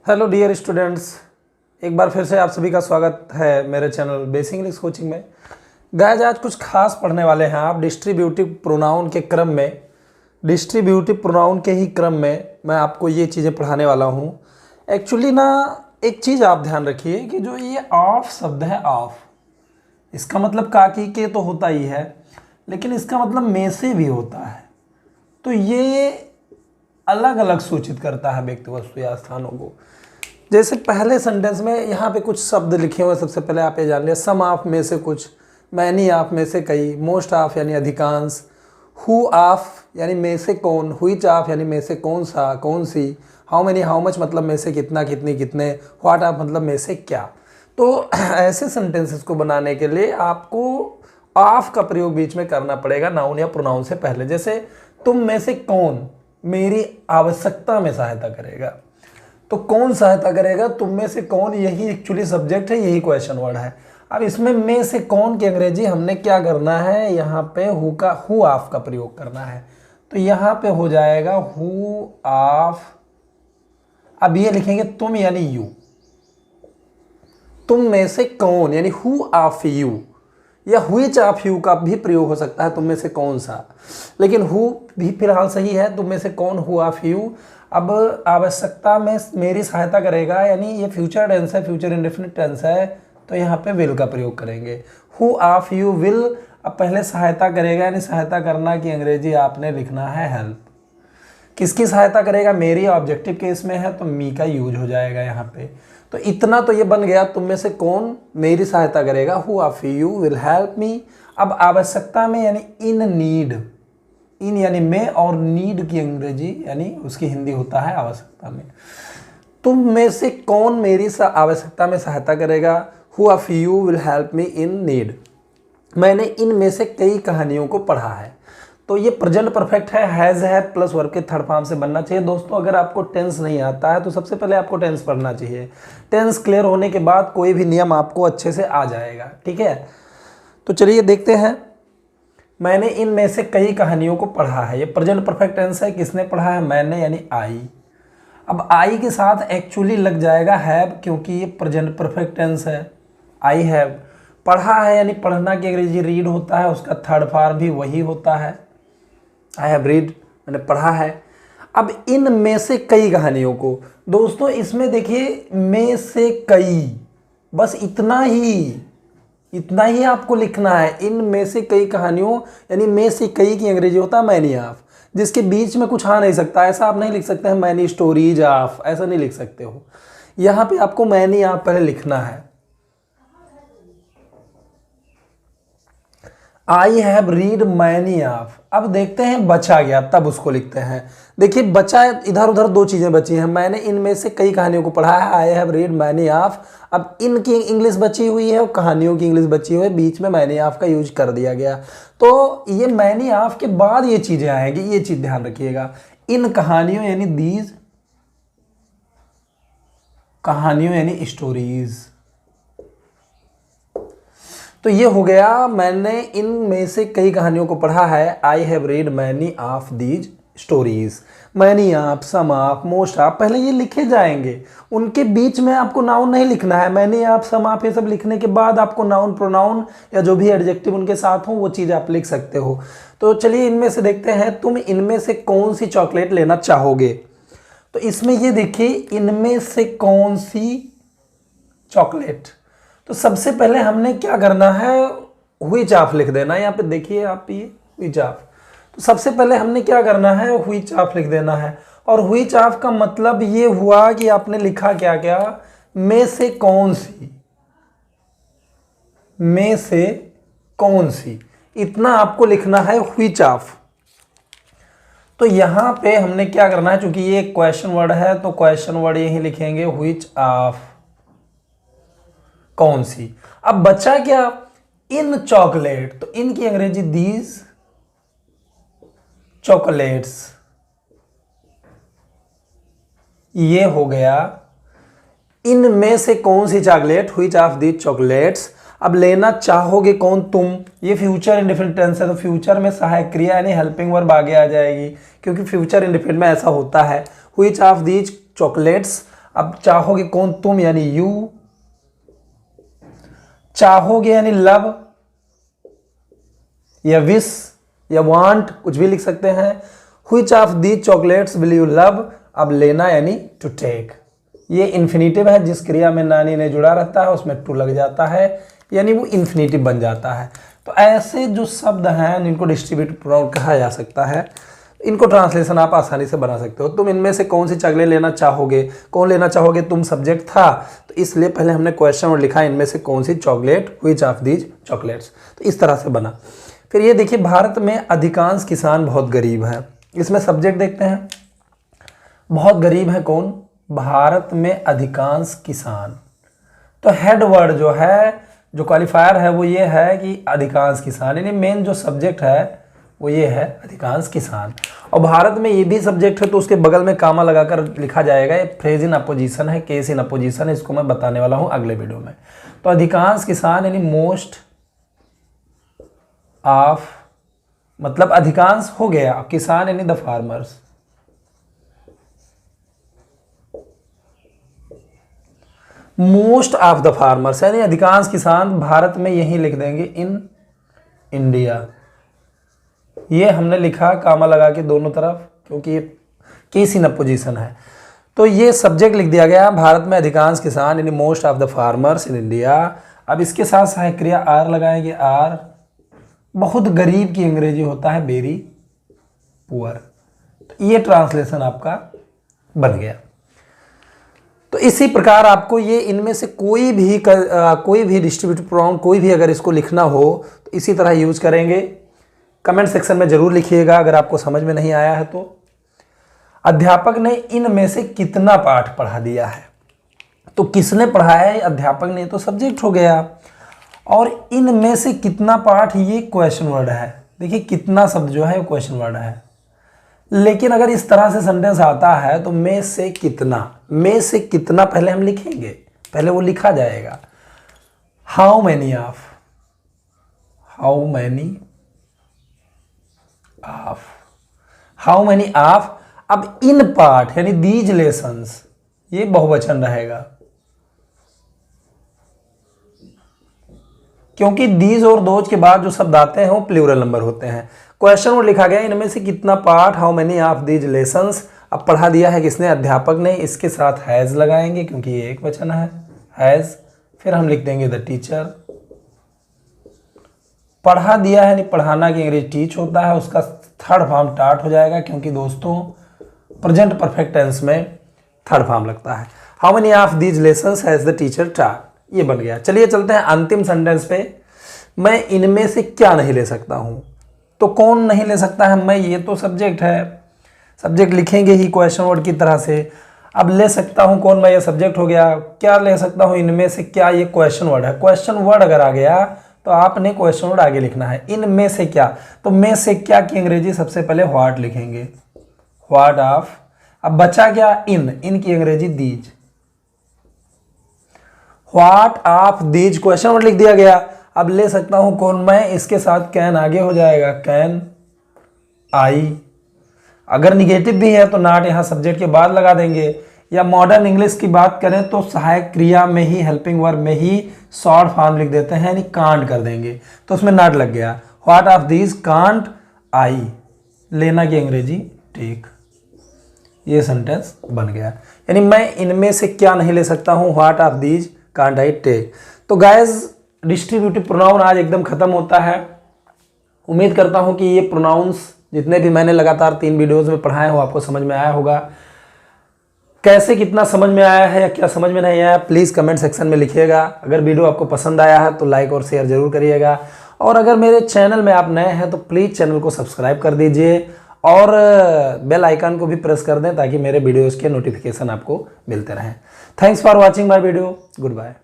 Hello dear students, एक बार फिर से आप सभी का स्वागत है मेरे चैनल बेसिक इंग्लिश कोचिंग में। गाइस, आज कुछ खास पढ़ने वाले हैं आप डिस्ट्रीब्यूटिव प्रोनाउन के क्रम में। डिस्ट्रीब्यूटिव प्रोनाउन के ही क्रम में मैं आपको ये चीज़ें पढ़ाने वाला हूँ। एक्चुअली ना, एक चीज़ आप ध्यान रखिए कि जो ये ऑफ शब्द है, ऑफ, इसका मतलब काकी के तो होता ही है, लेकिन इसका मतलब में से भी होता है। तो ये अलग अलग सूचित करता है व्यक्ति, वस्तु या स्थानों को। जैसे पहले सेंटेंस में यहाँ पे कुछ शब्द लिखे हुए, सबसे पहले आप ये जान लिया, सम ऑफ में से कुछ, मैनी ऑफ में से कई, मोस्ट ऑफ यानी अधिकांश, हु ऑफ यानी में से कौन, व्हिच ऑफ यानी में से कौन सा, कौन सी, हाउ मैनी हाउ मच मतलब में से कितना, कितनी, कितने, व्हाट ऑफ मतलब में से क्या। तो ऐसे सेंटेंसेस को बनाने के लिए आपको ऑफ का प्रयोग बीच में करना पड़ेगा नाउन या प्रोनाउन से पहले। जैसे तुम में से कौन मेरी आवश्यकता में सहायता करेगा, तो कौन सहायता करेगा, तुम में से कौन, यही एक्चुअली सब्जेक्ट है, यही क्वेश्चन वर्ड है। अब इसमें में से कौन की अंग्रेजी हमने क्या करना है, यहाँ पे हु का, हु ऑफ का प्रयोग करना है। तो यहाँ पे हो जाएगा हु ऑफ। अब ये लिखेंगे तुम यानी यू, तुम में से कौन यानी हु ऑफ यू, या व्हिच ऑफ यू का भी प्रयोग हो सकता है, तुम में से कौन सा, लेकिन हु भी फिलहाल सही है। तुम में से कौन, हु ऑफ यू। अब आवश्यकता में मेरी सहायता करेगा, यानी ये फ्यूचर टेंस है, फ्यूचर इंडेफिनिट टेंस है, तो यहाँ पे विल का प्रयोग करेंगे। Who of you will. अब पहले सहायता करेगा, यानी सहायता करना की अंग्रेजी आपने लिखना है हेल्प। किसकी सहायता करेगा, मेरी ऑब्जेक्टिव केस में है तो मी का यूज हो जाएगा यहाँ पे। तो इतना तो ये बन गया, तुम में से कौन मेरी सहायता करेगा, who of you will help me. अब आवश्यकता में यानी इन नीड, इन यानी में, और नीड की अंग्रेजी यानी उसकी हिंदी होता है आवश्यकता में। तुम में से कौन मेरी आवश्यकता में सहायता करेगा, who of you will help me in need. मैंने इन में से कई कहानियों को पढ़ा है। तो ये प्रेजेंट परफेक्ट है, हैज़ है प्लस वर्ब के थर्ड फॉर्म से बनना चाहिए। दोस्तों, अगर आपको टेंस नहीं आता है तो सबसे पहले आपको टेंस पढ़ना चाहिए। टेंस क्लियर होने के बाद कोई भी नियम आपको अच्छे से आ जाएगा, ठीक है। तो चलिए देखते हैं। मैंने इन में से कई कहानियों को पढ़ा है, ये प्रेजेंट परफेक्ट टेंस है। किसने पढ़ा है, मैंने यानी आई। अब आई के साथ एक्चुअली लग जाएगा हैव, क्योंकि ये प्रेजेंट परफेक्ट टेंस है। I have. पढ़ा है यानी पढ़ना की अंग्रेजी रीड होता है, उसका थर्ड फॉर्म भी वही होता है, आई हैव रीड, मैंने पढ़ा है। अब इन में से कई कहानियों को, दोस्तों इसमें देखिए में से कई, बस इतना ही आपको लिखना है। इन में से कई कहानियों यानी में से कई की अंग्रेजी होता है मैनी ऑफ, जिसके बीच में कुछ आ नहीं सकता। ऐसा आप नहीं लिख सकते हैं मैनी स्टोरीज ऑफ, ऐसा नहीं लिख सकते हो। यहाँ पे आपको मैनी ऑफ पहले लिखना है। I have read many of. अब देखते हैं बचा गया, तब उसको लिखते हैं। देखिए बचा, इधर उधर दो चीजें बची हैं। मैंने इनमें से कई कहानियों को पढ़ा है, I have read many of. अब इनकी इंग्लिश बची हुई है और कहानियों की इंग्लिश बची हुई है, बीच में मैनी ऑफ का यूज कर दिया गया। तो ये मैनी ऑफ के बाद ये चीजें आएंगी, ये चीज ध्यान रखिएगा। इन कहानियों यानी दीज कहानियों यानी स्टोरीज। तो ये हो गया, मैंने इन में से कई कहानियों को पढ़ा है, I have read many of these stories. Many of, some of, most of, पहले ये लिखे जाएंगे, उनके बीच में आपको नाउन नहीं लिखना है। मैनी ऑफ, सम ऑफ, ये सब लिखने के बाद आपको नाउन, प्रोनाउन या जो भी एडजेक्टिव उनके साथ हो वो चीज़ आप लिख सकते हो। तो चलिए इनमें से देखते हैं, तुम इनमें से कौन सी चॉकलेट लेना चाहोगे। तो इसमें ये देखिए, इनमें से कौन सी चॉकलेट। तो सबसे पहले हमने क्या करना है, व्हिच ऑफ लिख देना। यहाँ पे देखिए आप, ये व्हिच ऑफ। तो सबसे पहले हमने क्या करना है, व्हिच ऑफ लिख देना है। और व्हिच ऑफ का मतलब ये हुआ कि आपने लिखा क्या क्या, में से कौन सी, में से कौन सी, इतना आपको लिखना है व्हिच ऑफ। तो यहां पे हमने क्या करना है, चूंकि ये क्वेश्चन वर्ड है तो क्वेश्चन वर्ड यही लिखेंगे, व्हिच ऑफ, कौन सी। अब बचा क्या, इन चॉकलेट। तो इन की अंग्रेजी दीज चॉकलेट्स, ये हो गया। इन में से कौन सी chocolate, which of these chocolates. अब लेना चाहोगे कौन, तुम, ये फ्यूचर इंडेफिनिट टेंस है तो फ्यूचर में सहायक क्रिया यानी हेल्पिंग वर्ब आगे आ जाएगी, क्योंकि फ्यूचर इंडेफिनिट में ऐसा होता है। Which of these chocolates. अब चाहोगे कौन, तुम यानी यू, चाहोगे यानी लव या विश या वांट, कुछ भी लिख सकते हैं। Which of these chocolates will you love, अब लेना यानी टू टेक। ये इन्फिनिटिव है, जिस क्रिया में नानी ने जुड़ा रहता है उसमें टू लग जाता है, यानी वो इन्फिनिटिव बन जाता है। तो ऐसे जो शब्द हैं जिनको डिस्ट्रीब्यूटिव प्रोनाउन कहा जा सकता है, इनको ट्रांसलेशन आप आसानी से बना सकते हो। तुम इनमें से कौन सी चॉकलेट लेना चाहोगे, कौन लेना चाहोगे, तुम सब्जेक्ट था, तो इसलिए पहले हमने क्वेश्चन और लिखा इनमें से कौन सी chocolate, which of these chocolates, तो इस तरह से बना। फिर ये देखिए, भारत में अधिकांश किसान बहुत गरीब हैं। इसमें सब्जेक्ट देखते हैं, बहुत गरीब है कौन, भारत में अधिकांश किसान। तो हेड वर्ड जो है, जो क्वालिफायर है वो ये है कि अधिकांश किसान, यानी मेन जो सब्जेक्ट है वो ये है अधिकांश किसान। और भारत में ये भी सब्जेक्ट है तो उसके बगल में कामा लगाकर लिखा जाएगा। ये फ्रेज इन अपोजिशन है, केस इन अपोजिशन है, इसको मैं बताने वाला हूँ अगले वीडियो में। तो अधिकांश किसान यानी मोस्ट ऑफ, मतलब अधिकांश हो गया, किसान यानी the farmers. Most of the farmers यानी अधिकांश किसान भारत में, यही लिख देंगे इन इंडिया। ये हमने लिखा कामा लगा के दोनों तरफ, क्योंकि ये केस इन अपोजिशन है। तो ये सब्जेक्ट लिख दिया गया, भारत में अधिकांश किसान यानी most of the farmers in India. अब इसके साथ सहायक क्रिया आर लगाएंगे, आर बहुत गरीब की अंग्रेजी होता है वेरी पुअर। तो ये ट्रांसलेशन आपका बन गया। तो इसी प्रकार आपको ये इनमें से कोई भी डिस्ट्रीब्यूटिव प्रोनाउन, कोई भी अगर इसको लिखना हो तो इसी तरह यूज करेंगे। कमेंट सेक्शन में जरूर लिखिएगा अगर आपको समझ में नहीं आया है तो। अध्यापक ने इनमें से कितना पाठ पढ़ा दिया है, तो किसने पढ़ाया है, अध्यापक ने, तो सब्जेक्ट हो गया। और इनमें से कितना पाठ, ये क्वेश्चन वर्ड है। देखिए कितना शब्द जो है वो क्वेश्चन वर्ड है, लेकिन अगर इस तरह से सेंटेंस आता है तो में से कितना, में से कितना पहले हम लिखेंगे, पहले वो लिखा जाएगा। How many of, how many of, how many of. अब इन पार्ट यानी दीज लेसन्स, ये बहुवचन रहेगा, क्योंकि दीज और दोज के बाद जो शब्द आते हैं वो प्लूरल नंबर होते हैं। क्वेश्चन में लिखा गया इनमें से कितना part, how many of these lessons. अब पढ़ा दिया है किसने, अध्यापक ने, इसके साथ हैज लगाएंगे क्योंकि ये एक वचन है, हैज। फिर हम लिख देंगे द टीचर। पढ़ा दिया है यानी पढ़ाना की अंग्रेजी टीच होता है, उसका थर्ड फॉर्म टाट हो जाएगा, क्योंकि दोस्तों प्रेजेंट परफेक्ट टेंस में थर्ड फॉर्म लगता है। How many of these lessons has the teacher टाट, ये बन गया। चलिए चलते हैं अंतिम सेंटेंस पे। मैं इनमें से क्या नहीं ले सकता हूं, तो कौन नहीं ले सकता है, मैं, ये तो सब्जेक्ट है, सब्जेक्ट लिखेंगे ही क्वेश्चन वर्ड की तरह से। अब ले सकता हूं कौन, मैं, ये सब्जेक्ट हो गया। क्या ले सकता हूं, इनमें से क्या, ये क्वेश्चन वर्ड है। क्वेश्चन वर्ड अगर आ गया तो आपने क्वेश्चन वर्ड आगे लिखना है। इनमें से क्या, तो में से क्या की अंग्रेजी सबसे पहले व्हाट लिखेंगे, व्हाट ऑफ। अब बचा क्या, इन की अंग्रेजी these. What of these question word लिख दिया गया। अब ले सकता हूं कौन, मैं, इसके साथ कैन आगे हो जाएगा, कैन आई। अगर निगेटिव भी है तो नॉट यहां सब्जेक्ट के बाद लगा देंगे। या मॉडर्न इंग्लिश की बात करें तो सहायक क्रिया में ही, हेल्पिंग वर्ब में ही शॉर्ट फॉर्म लिख देते हैं, यानी कांट कर देंगे, तो उसमें नॉट लग गया। व्हाट ऑफ दीज कांट आई, लेना की अंग्रेजी टेक। ये सेंटेंस बन गया, यानी मैं इनमें से क्या नहीं ले सकता हूं, what of these can't I take. तो गाइस डिस्ट्रीब्यूटिव प्रोनाउन आज एकदम खत्म होता है। उम्मीद करता हूं कि ये प्रोनाउंस जितने भी मैंने लगातार 3 वीडियोस में पढ़ाए हो आपको समझ में आया होगा। कैसे, कितना समझ में आया है या क्या समझ में नहीं आया, प्लीज़ कमेंट सेक्शन में लिखिएगा। अगर वीडियो आपको पसंद आया है तो लाइक और शेयर जरूर करिएगा। और अगर मेरे चैनल में आप नए हैं तो प्लीज़ चैनल को सब्सक्राइब कर दीजिए और बेल आइकन को भी प्रेस कर दें ताकि मेरे वीडियोज़ के नोटिफिकेशन आपको मिलते रहें। Thanks for watching my video, good bye.